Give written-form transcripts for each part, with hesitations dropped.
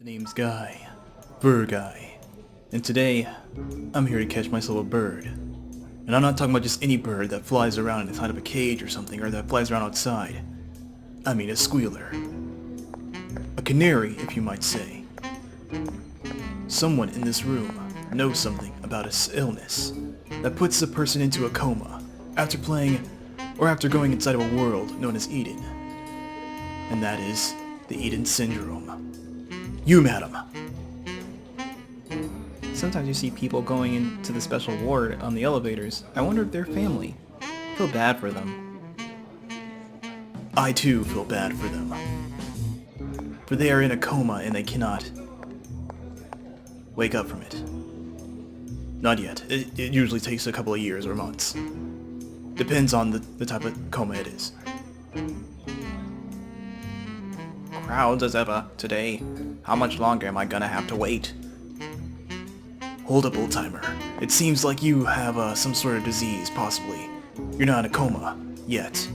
The name's Guy. Bird Guy. And today, I'm here to catch myself a bird. And I'm not talking about just any bird that flies around inside of a cage or something, or that flies around outside. I mean a squealer. A canary, if you might say. Someone in this room knows something about an illness that puts a person into a coma after playing or after going inside of a world known as Eden. And that is the Eden Syndrome. You, madam. Sometimes you see people going into the special ward on the elevators. I wonder if they're family. I feel bad for them. I too feel bad for them. For they are in a coma and they cannot wake up from it. Not yet. It usually takes a couple of years or months. Depends on the type of coma it is. Crowds as ever today. How much longer am I gonna have to wait? Hold up, old timer. It seems like you have some sort of disease, possibly. You're not in a coma yet.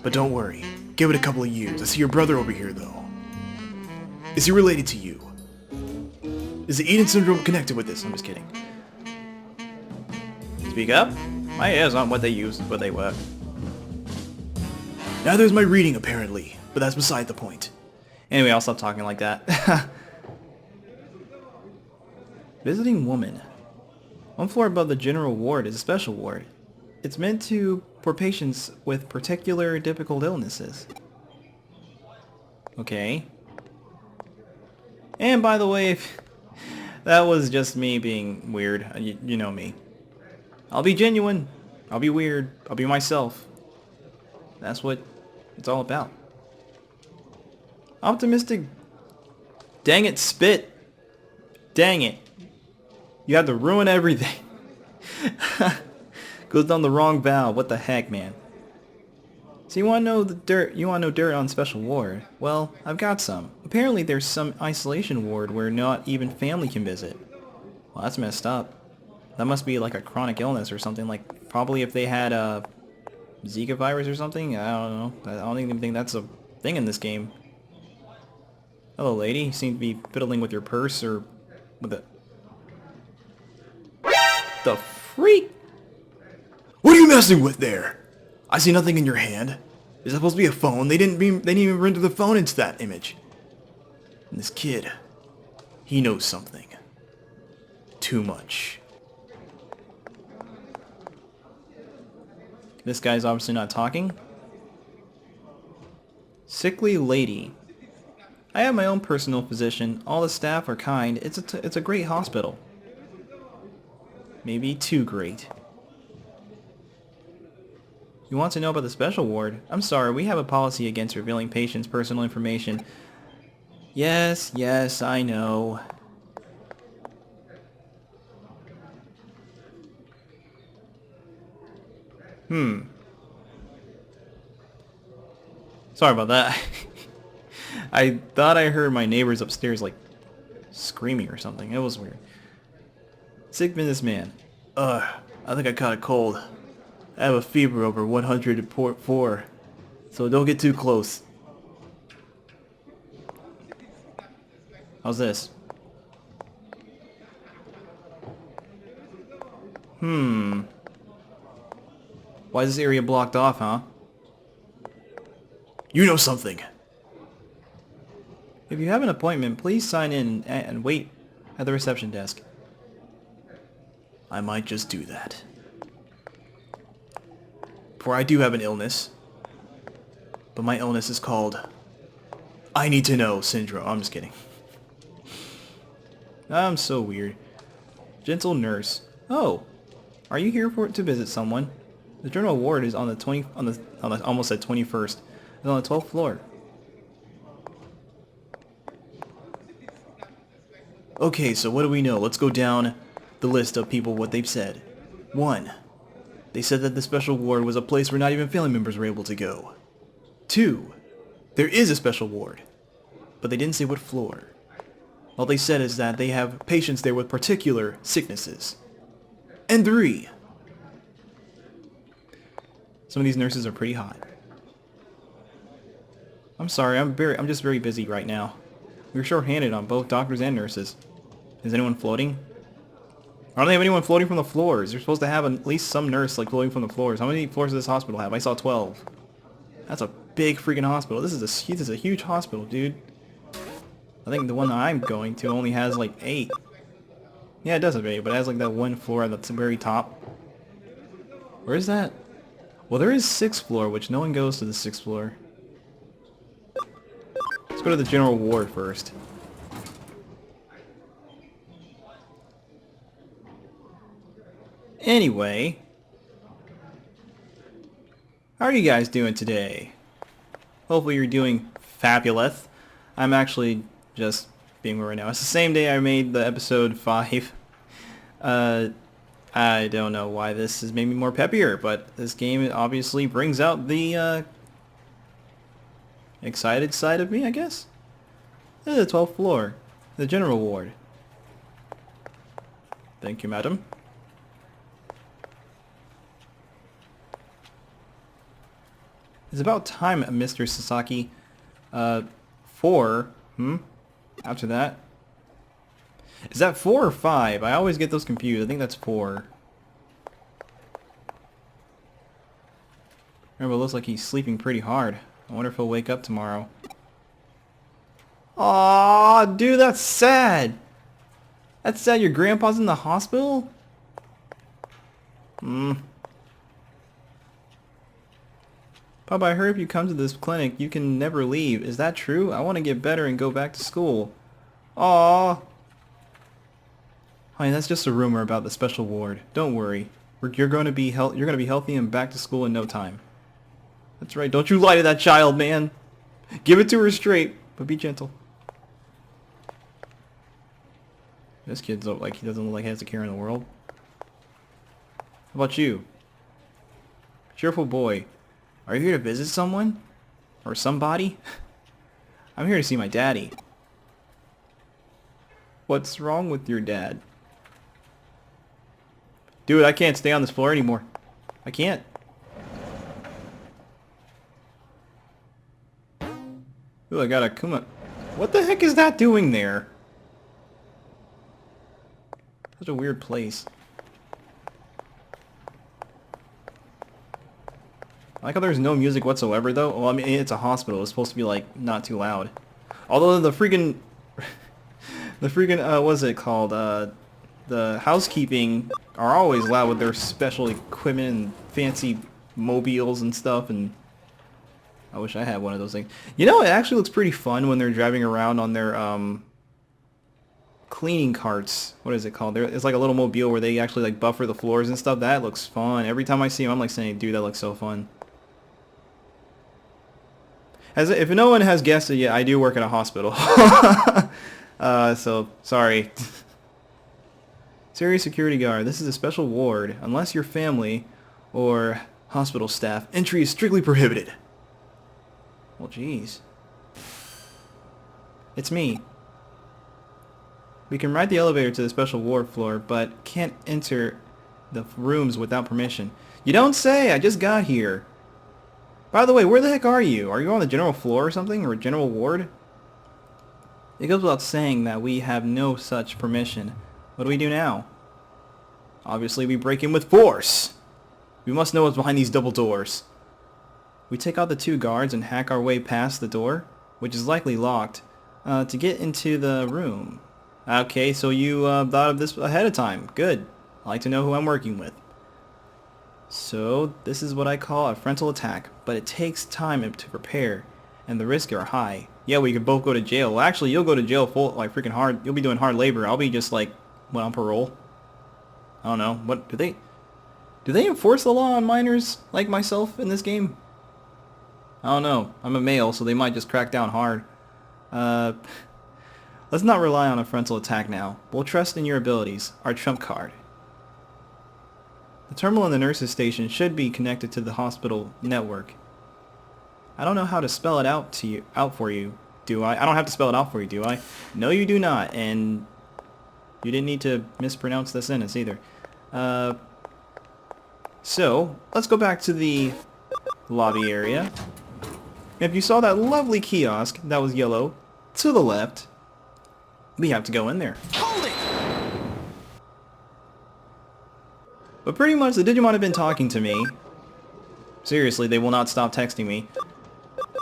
But don't worry. Give it a couple of years. I see your brother over here, though. Is he related to you? Is the Eden Syndrome connected with this? I'm just kidding. Speak up? My ears aren't what they were. Neither is my reading, apparently. But that's beside the point. Anyway, I'll stop talking like that. Visiting woman. One floor above the general ward is a special ward. It's meant for patients with particular difficult illnesses. Okay. And by the way, that was just me being weird. You know me. I'll be genuine. I'll be weird. I'll be myself. That's what it's all about. Optimistic. Dang it, spit. Dang it. You had to ruin everything. Goes down the wrong valve. What the heck, man? So you want to know the dirt? You want to know dirt on special ward? Well, I've got some. Apparently, there's some isolation ward where not even family can visit. Well, that's messed up. That must be like a chronic illness or something. Like probably if they had a Zika virus or something. I don't know. I don't even think that's a thing in this game. Hello, lady. You seem to be fiddling with your purse or with it. The freak? What are you messing with there? I see nothing in your hand. Is that supposed to be a phone? They didn't even render the phone into that image. And this kid, he knows something. Too much. This guy's obviously not talking. Sickly lady. I have my own personal physician. All the staff are kind. It's a great hospital. Maybe too great. You want to know about the special ward? I'm sorry, we have a policy against revealing patients' personal information. Yes, I know. Sorry about that. I thought I heard my neighbors upstairs like screaming or something. It was weird. Sick businessman. I think I caught a cold. I have a fever over 104, so don't get too close. How's this? Why is this area blocked off, huh? You know something. If you have an appointment, please sign in and wait at the reception desk. I might just do that. For I do have an illness. But my illness is called I Need to Know Syndrome. I'm just kidding. I'm so weird. Gentle nurse. Oh, are you here to visit someone? The general ward is on the almost at 21st. It's on the 12th floor. Okay, so what do we know? Let's go down the list of people, what they've said. 1. They said that the special ward was a place where not even family members were able to go. 2. There is a special ward, but they didn't say what floor. All they said is that they have patients there with particular sicknesses. And 3. Some of these nurses are pretty hot. I'm sorry, I'm just very busy right now. We're short-handed on both doctors and nurses. Is anyone floating? I don't have anyone floating from the floors. You're supposed to have at least some nurse like floating from the floors. How many floors does this hospital have? I saw 12. That's a big freaking hospital. This is a huge hospital, dude. I think the one that I'm going to only has like 8. Yeah, it does have 8, but it has like that one floor at the very top. Where is that? Well, there is 6th floor, which no one goes to the 6th floor. Let's go to the general ward first. Anyway, how are you guys doing today? Hopefully you're doing fabulous. I'm actually just being right now. It's the same day I made the episode 5. I don't know why this has made me more peppier, but this game obviously brings out the excited side of me, I guess. This is the 12th floor, the general ward. Thank you, madam. It's about time, Mr. Sasaki. 4. After that. Is that 4 or 5? I always get those confused. I think that's 4. Remember, it looks like he's sleeping pretty hard. I wonder if he'll wake up tomorrow. Aw, dude, that's sad. That's sad your grandpa's in the hospital? Papa, I heard if you come to this clinic, you can never leave. Is that true? I want to get better and go back to school. Aww. Honey, that's just a rumor about the special ward. Don't worry. You're going to be healthy and back to school in no time. That's right. Don't you lie to that child, man. Give it to her straight, but be gentle. This kid's like he doesn't look like he has a care in the world. How about you? Cheerful boy. Are you here to visit someone? Or somebody? I'm here to see my daddy. What's wrong with your dad? Dude, I can't stay on this floor anymore. I can't. Ooh, I got a coma. What the heck is that doing there? Such a weird place. I like how there's no music whatsoever, though. Well, I mean, it's a hospital. It's supposed to be, like, not too loud. Although the freaking... what's it called? The housekeeping are always loud with their special equipment and fancy mobiles and stuff, and... I wish I had one of those things. You know, it actually looks pretty fun when they're driving around on their, cleaning carts. What is it called? It's like a little mobile where they actually, like, buffer the floors and stuff. That looks fun. Every time I see them, I'm like saying, dude, that looks so fun. If no one has guessed it yet, I do work at a hospital. So, sorry. Serious security guard. This is a special ward. Unless you're family or hospital staff, entry is strictly prohibited. Well, jeez. It's me. We can ride the elevator to the special ward floor, but can't enter the rooms without permission. You don't say! I just got here. By the way, where the heck are you? Are you on the general floor or something? Or general ward? It goes without saying that we have no such permission. What do we do now? Obviously, we break in with force! We must know what's behind these double doors. We take out the 2 guards and hack our way past the door, which is likely locked, to get into the room. Okay, so you thought of this ahead of time. Good. I like to know who I'm working with. So, this is what I call a frontal attack, but it takes time to prepare, and the risks are high. Yeah, we could both go to jail. Well, actually, you'll go to jail full, like, freaking hard. You'll be doing hard labor. I'll be just, like, on parole. I don't know. What, do they enforce the law on minors like myself in this game? I don't know. I'm a male, so they might just crack down hard. Let's not rely on a frontal attack now. We'll trust in your abilities, our trump card. The terminal in the nurse's station should be connected to the hospital network. I don't know how to spell it out for you, do I? I don't have to spell it out for you, do I? No, you do not, and you didn't need to mispronounce the sentence either. So, let's go back to the lobby area. If you saw that lovely kiosk that was yellow, to the left, We have to go in there. Hold it! But pretty much the Digimon have been talking to me. Seriously, they will not stop texting me.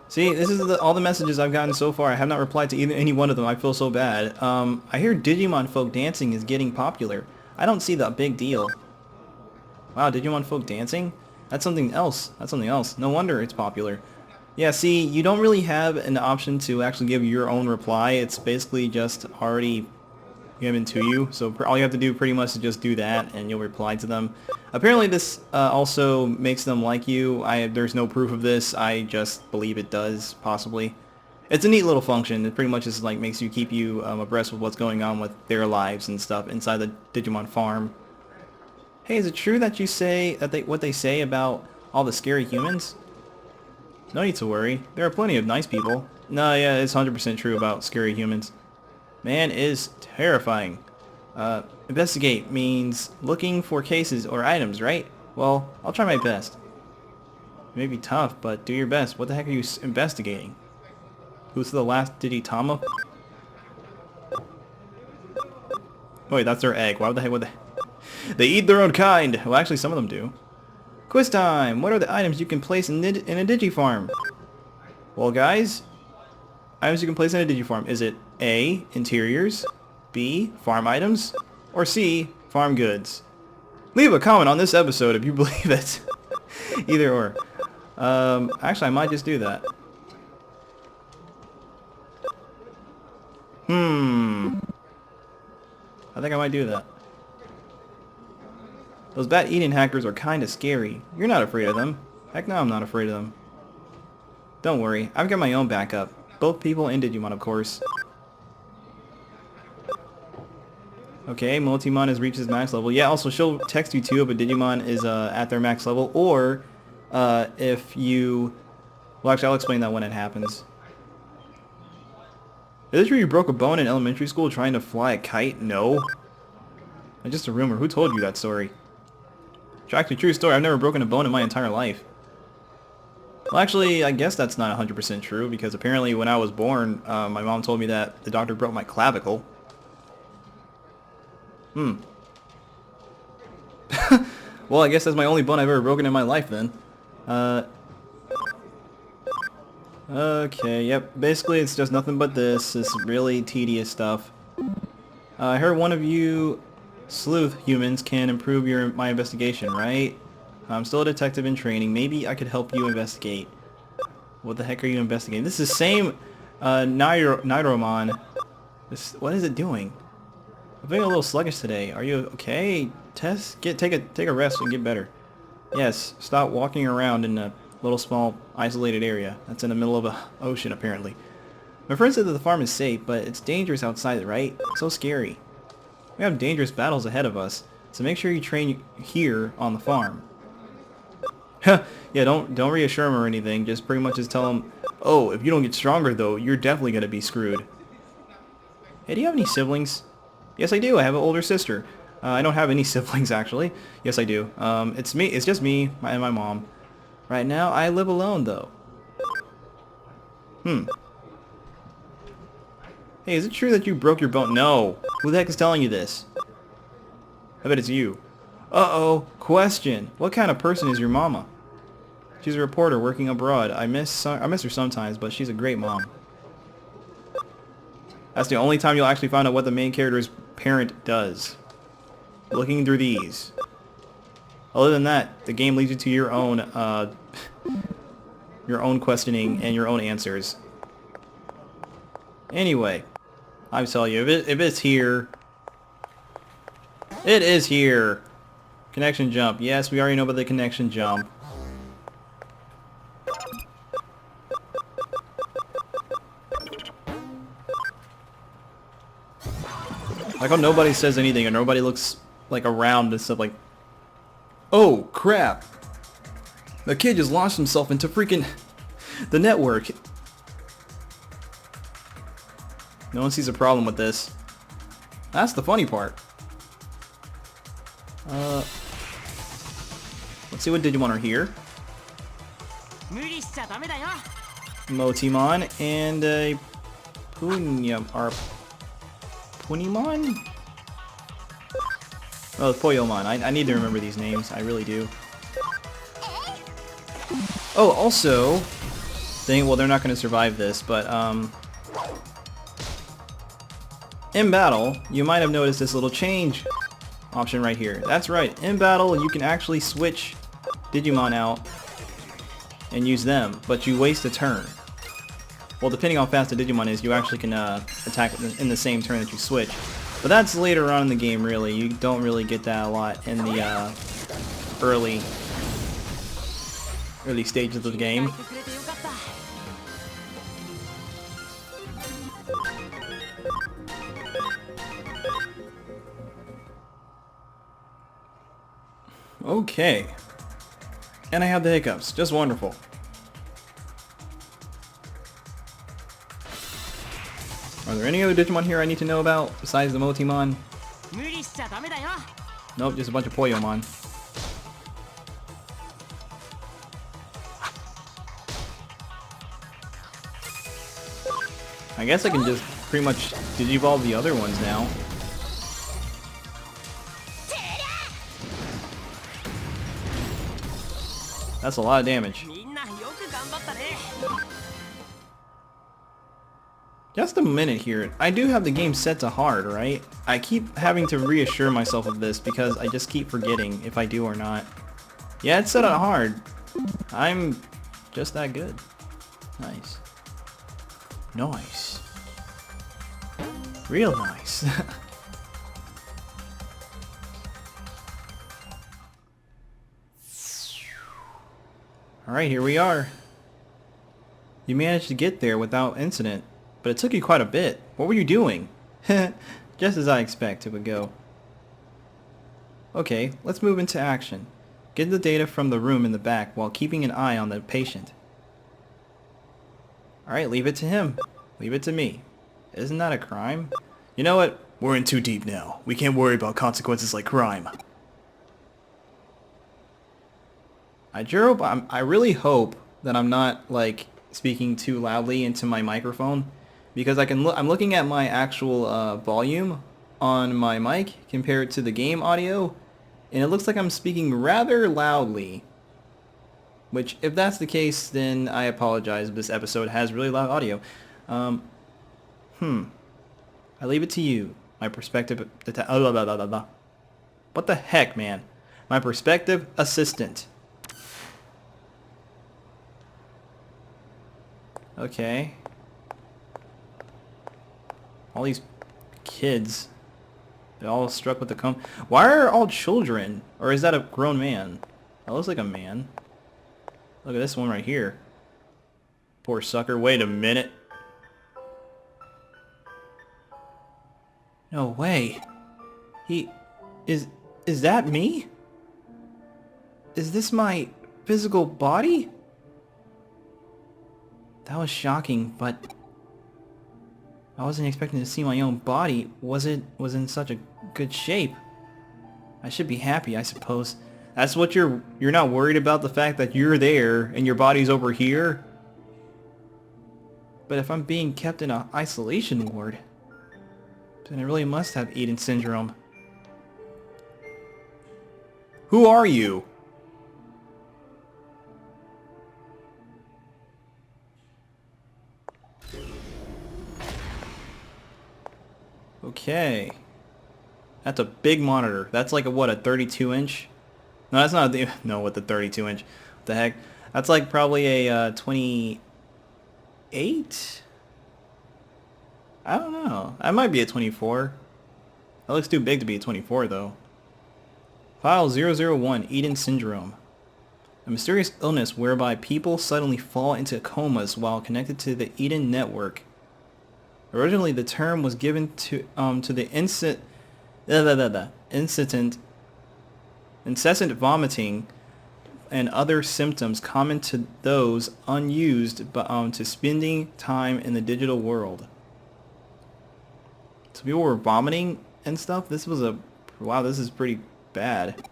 See, this is all the messages I've gotten so far. I have not replied to any one of them. I feel so bad. I hear Digimon folk dancing is getting popular. I don't see the big deal. Wow, Digimon folk dancing? That's something else. That's something else. No wonder it's popular. Yeah, see, you don't really have an option to actually give your own reply. It's basically just already given to you. So all you have to do pretty much is just do that and you'll reply to them. Apparently this also makes them like you. There's no proof of this. I just believe it does, possibly. It's a neat little function. It pretty much just like makes you keep you abreast with what's going on with their lives and stuff inside the Digimon farm. Hey, is it true that you say that what they say about all the scary humans? No need to worry. There are plenty of nice people. No, yeah, it's 100% true about scary humans. Man is terrifying. Investigate means looking for cases or items, right? Well, I'll try my best. It may be tough, but do your best. What the heck are you investigating? Who's the last Digitama? Wait, that's their egg. Why the heck would they... They eat their own kind! Well, actually, some of them do. Quiz time! What are the items you can place in a Digifarm? Well, guys, items you can place in a Digifarm. Is it A, interiors, B, farm items, or C, farm goods? Leave a comment on this episode if you believe it. Either or. Actually, I might just do that. I think I might do that. Those bat eating hackers are kinda scary. You're not afraid of them. Heck no, I'm not afraid of them. Don't worry, I've got my own backup. Both people and Digimon, of course. Okay, Multimon has reached his max level. Yeah, also she'll text you too if a Digimon is at their max level, or if you... Well, actually, I'll explain that when it happens. Is it true you broke a bone in elementary school trying to fly a kite? No. It's just a rumor. Who told you that story? It's actually a true story. I've never broken a bone in my entire life. Well, actually, I guess that's not 100% true, because apparently when I was born, my mom told me that the doctor broke my clavicle. Well, I guess that's my only bone I've ever broken in my life then. Okay, yep. Basically, it's just nothing but this really tedious stuff. I heard one of you sleuth humans can improve my investigation, right? I'm still a detective in training. Maybe I could help you investigate. What the heck are you investigating? This is the same Nidoromon. What is it doing? I'm feeling a little sluggish today. Are you okay? Tess, take a rest and get better. Yes, stop walking around in a little small isolated area that's in the middle of an ocean apparently. My friend said that the farm is safe, but it's dangerous outside, right? So scary. We have dangerous battles ahead of us, so make sure you train here on the farm. Yeah, don't reassure him or anything. Just pretty much just tell him, oh, if you don't get stronger though, you're definitely gonna be screwed. Hey, do you have any siblings? Yes, I do. I have an older sister. I don't have any siblings actually. Yes, I do. It's me. It's just me and my mom. Right now, I live alone though. Hey, is it true that you broke your bone? No. Who the heck is telling you this? I bet it's you. Uh-oh. Question. What kind of person is your mama? She's a reporter working abroad. I miss her sometimes, but she's a great mom. That's the only time you'll actually find out what the main character's parent does. Looking through these. Other than that, the game leads you to your own questioning and your own answers. Anyway, I tell you, if it's here, it is here. Connection jump. Yes, we already know about the connection jump. Like how nobody says anything and nobody looks like around and stuff like, oh crap, the kid just launched himself into freaking the network. No one sees a problem with this. That's the funny part. Let's see what Digimon are here. Motimon and Punya are Punimon? Oh, Poyomon. I need to remember these names. I really do. Oh, also, well, they're not going to survive this, but in battle, you might have noticed this little change option right here. That's right. In battle, you can actually switch Digimon out and use them, but you waste a turn. Well, depending on how fast the Digimon is, you actually can attack in the same turn that you switch. But that's later on in the game, really. You don't really get that a lot in the early stages of the game. Okay. And I have the hiccups. Just wonderful. Are there any other Digimon here I need to know about besides the Motimon? Nope, just a bunch of Poyomon. I guess I can just pretty much Digivolve the other ones now. That's a lot of damage. Just a minute here. I do have the game set to hard, right? I keep having to reassure myself of this because I just keep forgetting if I do or not. Yeah, it's set on hard. I'm just that good. Nice. Nice. Real nice. Alright, here we are. You managed to get there without incident, but it took you quite a bit. What were you doing? Just as I expect it would go. Okay, let's move into action. Get the data from the room in the back while keeping an eye on the patient. Alright, leave it to him. Leave it to me. Isn't that a crime? You know what? We're in too deep now. We can't worry about consequences like crime. I really hope that I'm not, like, speaking too loudly into my microphone, because I'm looking at my actual volume on my mic compared to the game audio, and it looks like I'm speaking rather loudly. Which, if that's the case, then I apologize. This episode has really loud audio. I leave it to you. My perspective... What the heck, man? My perspective assistant. Okay. All these kids. They're all struck with the coma. Why are all children? Or is that a grown man? That looks like a man. Look at this one right here. Poor sucker. Wait a minute. No way. Is that me? Is this my physical body? That was shocking, but I wasn't expecting to see my own body was in such a good shape. I should be happy, I suppose. That's what you're not worried about, the fact that you're there and your body's over here? But if I'm being kept in an isolation ward, then I really must have Eden syndrome. Who are you? Okay. That's a big monitor. That's like a, what, a 32-inch? No, that's not the... No, what, the 32-inch? What the heck? That's like probably a 28? I don't know. That might be a 24. That looks too big to be a 24, though. File 001, Eden Syndrome. A mysterious illness whereby people suddenly fall into comas while connected to the Eden network. Originally, the term was given to the incessant vomiting and other symptoms common to those unused but to spending time in the digital world. So people were vomiting and stuff. This was a... Wow, this is pretty bad.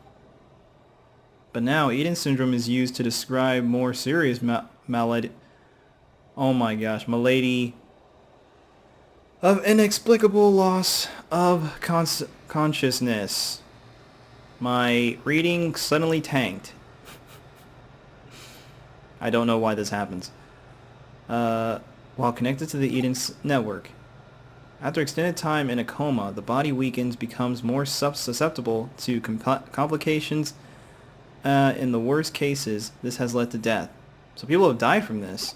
But now, Eden syndrome is used to describe more serious malady. Oh my gosh, malady. of inexplicable loss of consciousness. My reading suddenly tanked. I don't know why this happens. While connected to the Eden's network. After extended time in a coma, the body weakens, becomes more susceptible to complications. In the worst cases, this has led to death. So people have died from this.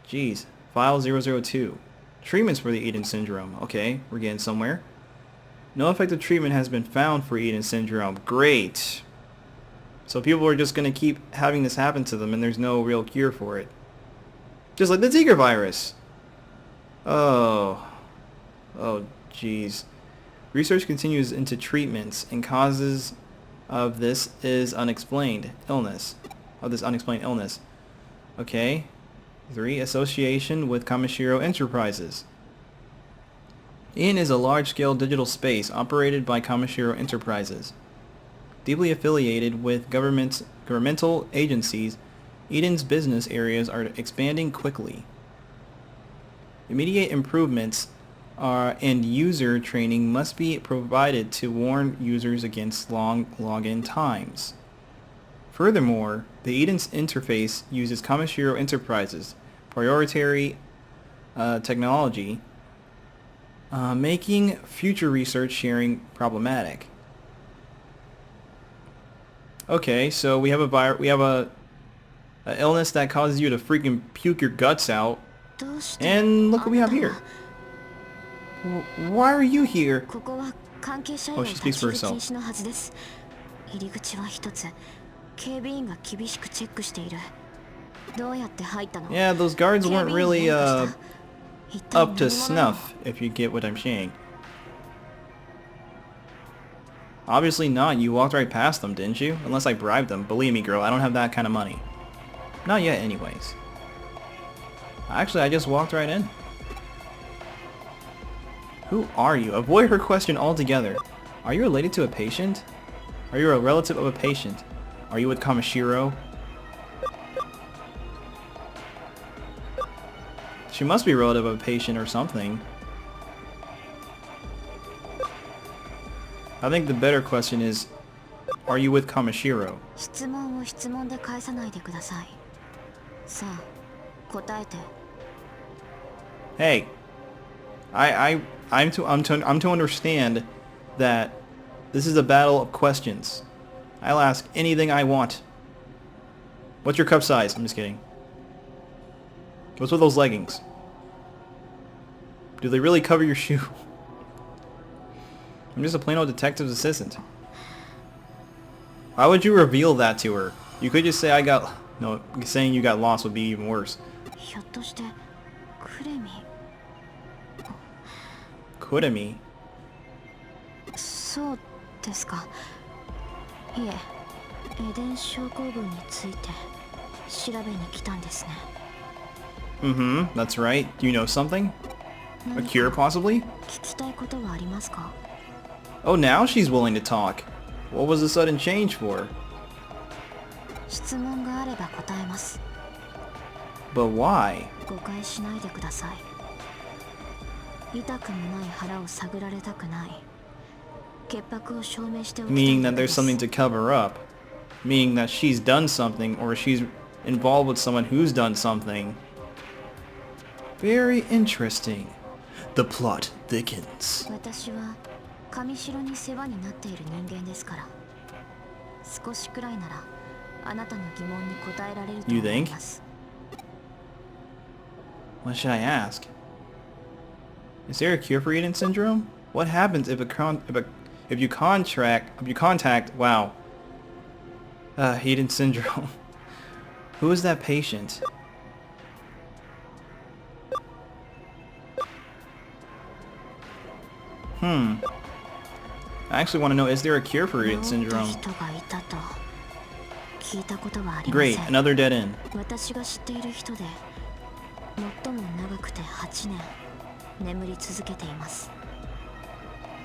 Jeez. File 002. Treatments for the Eden syndrome. Okay, we're getting somewhere. No effective treatment has been found for Eden syndrome. Great. So people are just going to keep having this happen to them and there's no real cure for it. Just like the Zika virus. Oh. Oh, jeez. Research continues into treatments and causes of this is unexplained illness. Okay. 3. Association with Kamishiro Enterprises. Eden is a large-scale digital space operated by Kamishiro Enterprises. Deeply affiliated with governmental agencies, Eden's business areas are expanding quickly. Immediate improvements and user training must be provided to warn users against long login times. Furthermore, the Eden's interface uses Kamishiro Enterprises' proprietary technology, making future research sharing problematic. Okay, so we have a illness that causes you to freaking puke your guts out, and look what we have here. Why are you here? Oh, she speaks for herself. Yeah, those guards weren't really up to snuff, if you get what I'm saying. Obviously not, you walked right past them, didn't you? Unless I bribed them. Believe me, girl, I don't have that kind of money. Not yet, anyways. Actually, I just walked right in. Who are you? Avoid her question altogether. Are you related to a patient? Are you a relative of a patient? Are you with Kamishiro? She must be a relative of a patient or something. I think the better question is, are you with Kamishiro? Hey, I'm to understand that this is a battle of questions. I'll ask anything I want. What's your cup size? I'm just kidding. What's with those leggings? Do they really cover your shoe? I'm just a plain old detective's assistant. Why would you reveal that to her? You could just say I got... No, saying you got lost would be even worse. Kuremi? Mm-hmm, that's right. Do you know something? A cure, possibly? Oh, now she's willing to talk. What was the sudden change for? But why? Meaning that there's something to cover up. Meaning that she's done something, or she's involved with someone who's done something. Very interesting. The plot thickens. You think? What should I ask? Is there a cure for Eden syndrome? What happens if you contact Eden syndrome? Who is that patient? I actually want to know, is there a cure for Eden syndrome? Great, another dead end.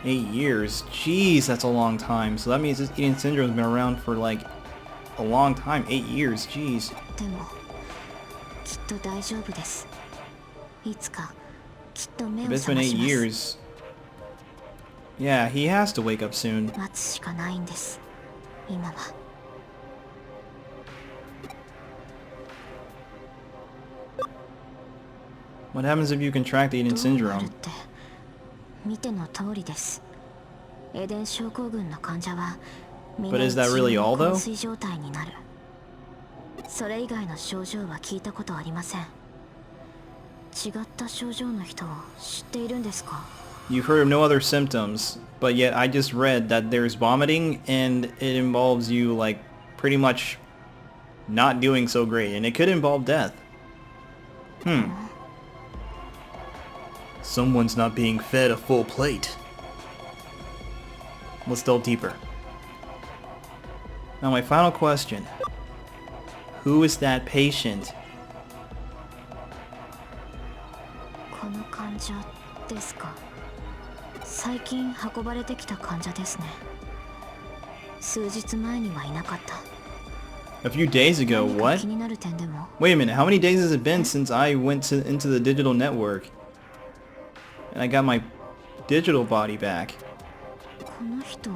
8 years? Jeez, that's a long time. So that means this Eden syndrome's been around for like a long time. 8 years, jeez. If it's been 8 years... Yeah, he has to wake up soon. 待つしかないんです。今は。What happens if you contract Eden どうなるっ syndrome? て見ての通りです。エデン症候群の患者はみん But な is that 一 really 時 all 昏 though? 睡状態になる。それ以外の症状は聞いたことありません。違った症状の人を知っているんですか？ You've heard of no other symptoms, but yet I just read that there's vomiting and it involves you like pretty much not doing so great, and it could involve death. Someone's not being fed a full plate. Let's delve deeper. Now my final question. Who is that patient? この患者ですか？最近運ばれてきた患者ですね。数日前にはいなかった。 A few days ago, 何か what? 気になる点でも Wait a minute, how many days has it been since I went into the digital network? And I got my digital body back. この人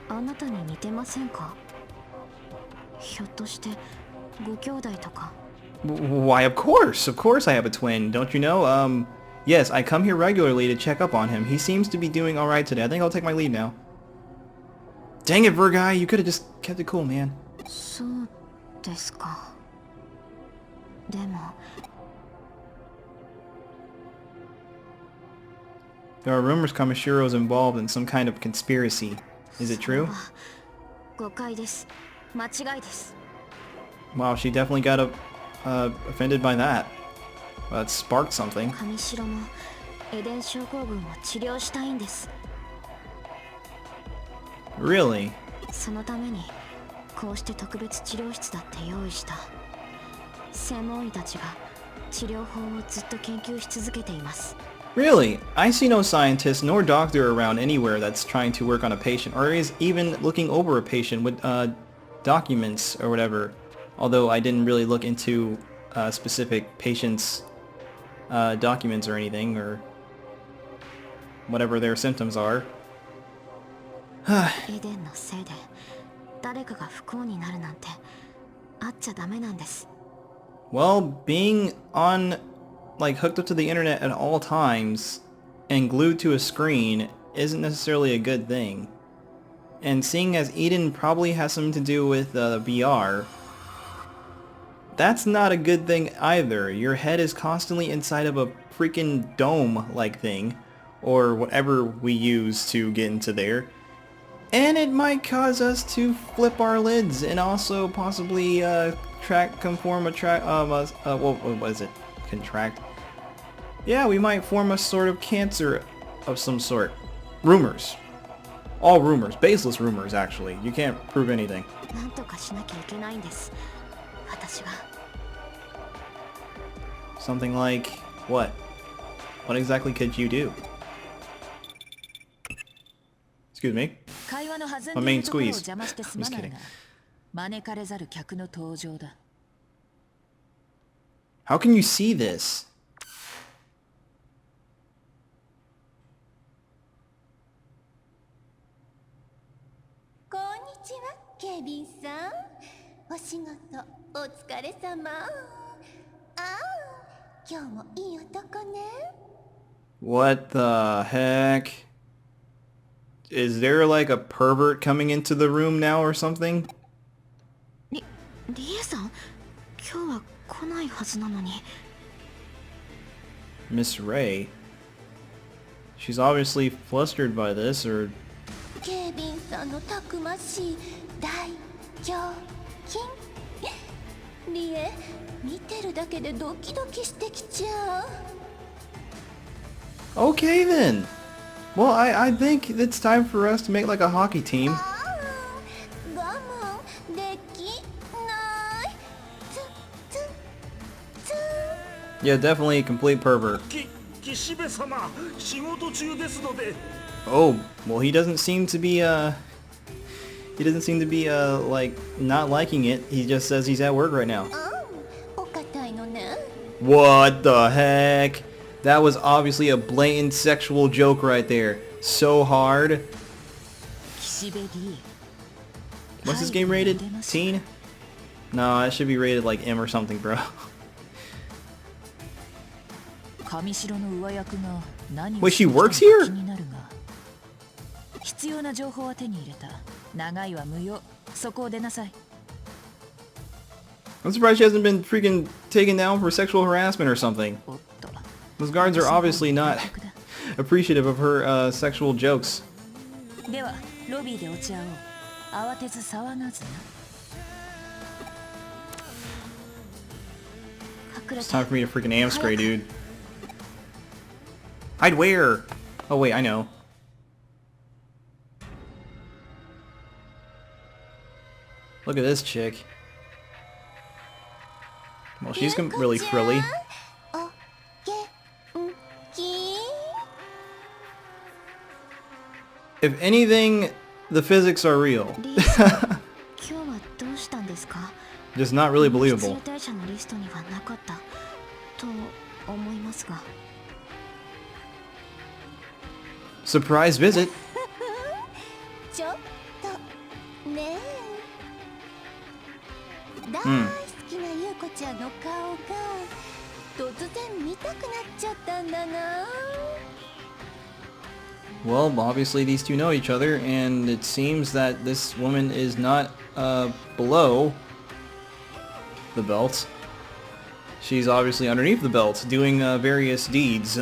あなたに似てませんか？ひょっとしてご兄弟とか？ Why, of course I have a twin, don't you know? Yes, I come here regularly to check up on him. He seems to be doing alright today. I think I'll take my leave now. Dang it, Verguy, you could have just kept it cool, man. そうですか。でも There are rumors Kamashiro's involved in some kind of conspiracy. Is it true? 誤解です。間違いです。 Wow, she definitely got offended by that. Well, that sparked something. 上白もエデン症候群を治療したいんです。 Really? そのためにこうして特別治療室だって用意した。専門医たちが治療法をずっと研究し続けています。 Really? I see no scientist nor doctor around anywhere that's trying to work on a patient, or is even looking over a patient with documents or whatever. Although I didn't really look into specific patients' documents or anything, or whatever their symptoms are. エデンのせいで誰かが不幸になるなんてあっちゃダメなんです。 Well, being on, like, hooked up to the internet at all times and glued to a screen isn't necessarily a good thing. And seeing as Eden probably has something to do with VR, that's not a good thing either. Your head is constantly inside of a freaking dome-like thing, or whatever we use to get into there. And it might cause us to flip our lids and also possibly what is it? Contract? Yeah, we might form a sort of cancer of some sort. Rumors. All rumors. Baseless rumors, actually. You can't prove anything. なんとかしなきゃいけないんです。私は。 Something like what? What exactly could you do? Excuse me. 会話の弾ん My でい main るところを squeeze. 邪魔してすまないが、招かれざる客の登場だ。 How can you see this? こんにちは、警備員さん。お仕事お疲れ様。ああ、今日もいい男ね。 What the heck? Is there like a pervert coming into the room now or something? リエさん、今日は来ないはずなのに。 Miss Ray? She's obviously flustered by this, or... 警備員さんのたくましい大胸筋。リエ、見てるだけでドキドキしてきちゃう。 Okay then! Well, I think it's time for us to make like a hockey team. ああ、我慢できない。つつつ。 Yeah, definitely a complete pervert. 岸辺様、仕事中ですので。 Oh, well he doesn't seem to be, like, not liking it. He just says he's at work right now. お堅いのね。 What the heck? That was obviously a blatant sexual joke right there. So hard. What's this game rated? Teen? No, it should be rated like M or something, bro. Wait, she works here? I'm surprised she hasn't been freaking taken down for sexual harassment or something. Those guards are obviously not appreciative of her sexual jokes. It's time for me to freaking am spray, dude. Hide where? Oh wait, I know. Look at this chick. Well, she's really frilly. If anything, the physics are real. Just not really believable. Surprise visit. Well, obviously these two know each other, and it seems that this woman is not below the belt. She's obviously underneath the belt, doing various deeds.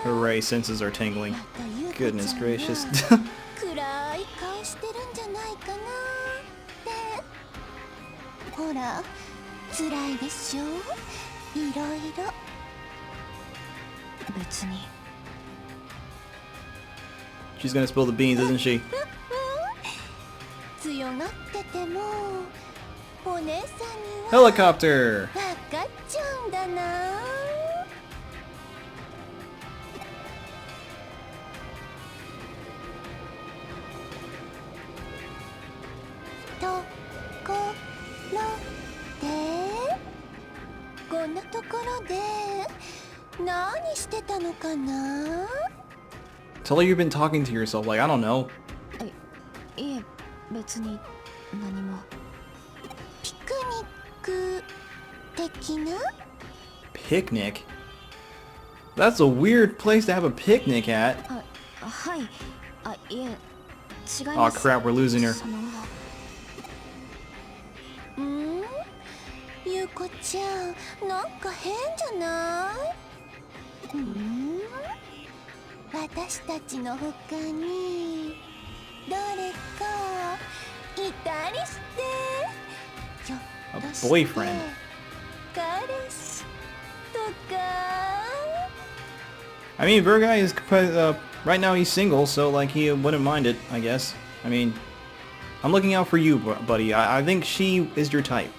Her ray senses are tingling. Goodness gracious. She's gonna spill the beans, isn't she? Helicopter! Tell her you've been talking to yourself, like, I don't know. Picnic? That's a weird place to have a picnic at. Oh crap, we're losing her. A boyfriend. I mean, Virgai is right now he's single, so like he wouldn't mind it, I guess. I mean, I'm looking out for you, buddy. I think she is your type.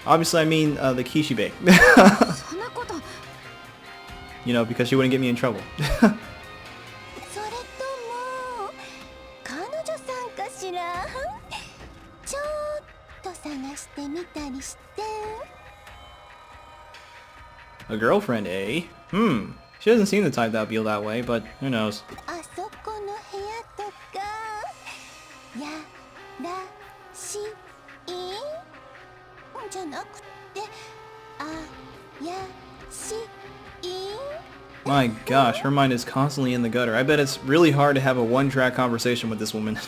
Obviously, I mean the Kishibe. You know, because she wouldn't get me in trouble. A girlfriend, eh? She doesn't seem the type that would feel that way, but who knows. My gosh, her mind is constantly in the gutter. I bet it's really hard to have a one-track conversation with this woman.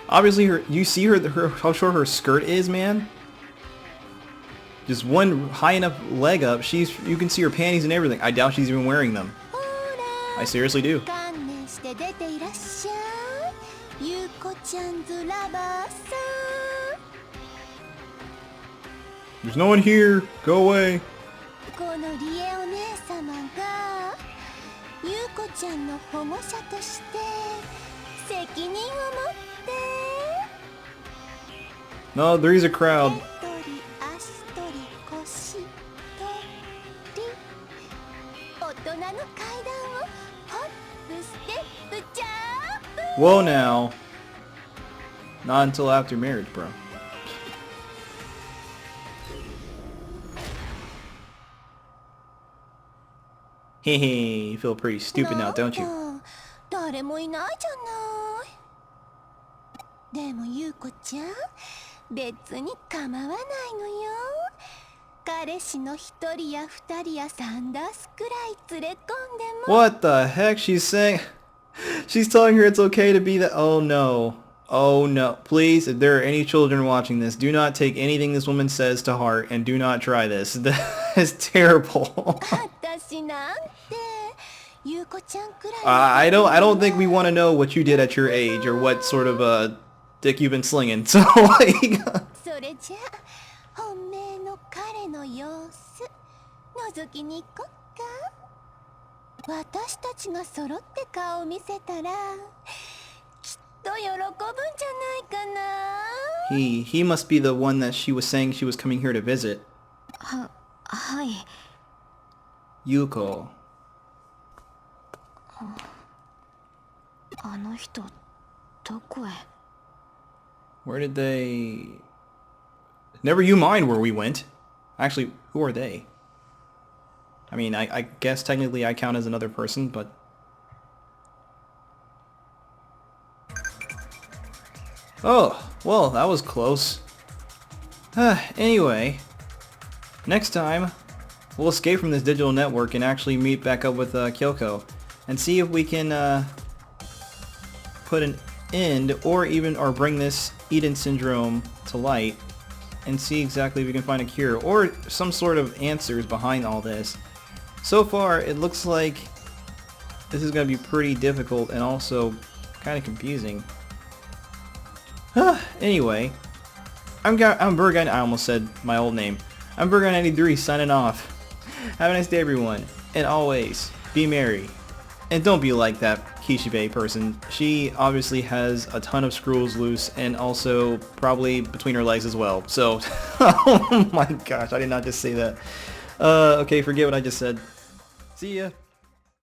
Obviously, you see how short her skirt is, man? Just one high enough leg up, you can see her panties and everything. I doubt she's even wearing them. I seriously do. There's no one here. Go away. No, there is a crowd. Whoa now. Not until after marriage, bro. Hehe, you feel pretty stupid now, don't you? 誰もいないじゃない。でも優子ちゃん、別に構わないのよ。彼氏の一人や二人や3ダースくらい連れ込んでも。 What the heck? She's saying... She's telling her it's okay to be that... Oh no. Oh no. Please, if there are any children watching this, do not take anything this woman says to heart and do not try this. That is terrible. 私なんて優子ちゃんくらい。I don't think we want to know what you did at your age or what sort of dick you've been slinging. So like それじゃあ本命の彼の様子覗きに行こっか。私たちが揃って顔を見せたらきっと喜ぶんじゃないかな。he must be the one that she was saying she was coming here to visit. はい。 Yuko. あの人どこへ。 Where did they... Never you mind where we went. Actually, who are they? I mean, I guess technically I count as another person, but... Oh, well, that was close. Anyway, next time, we'll escape from this digital network and actually meet back up with Kyoko and see if we can put an end or bring this Eden syndrome to light and see exactly if we can find a cure or some sort of answers behind all this. So far, it looks like this is going to be pretty difficult and also kind of confusing. Anyway, I'm Burguy. I almost said my old name. I'm Burguy93 signing off. Have a nice day, everyone, and always be merry. And don't be like that Kishibe person. She obviously has a ton of screws loose and also probably between her legs as well. So, oh my gosh, I did not just say that. Okay, forget what I just said. See ya.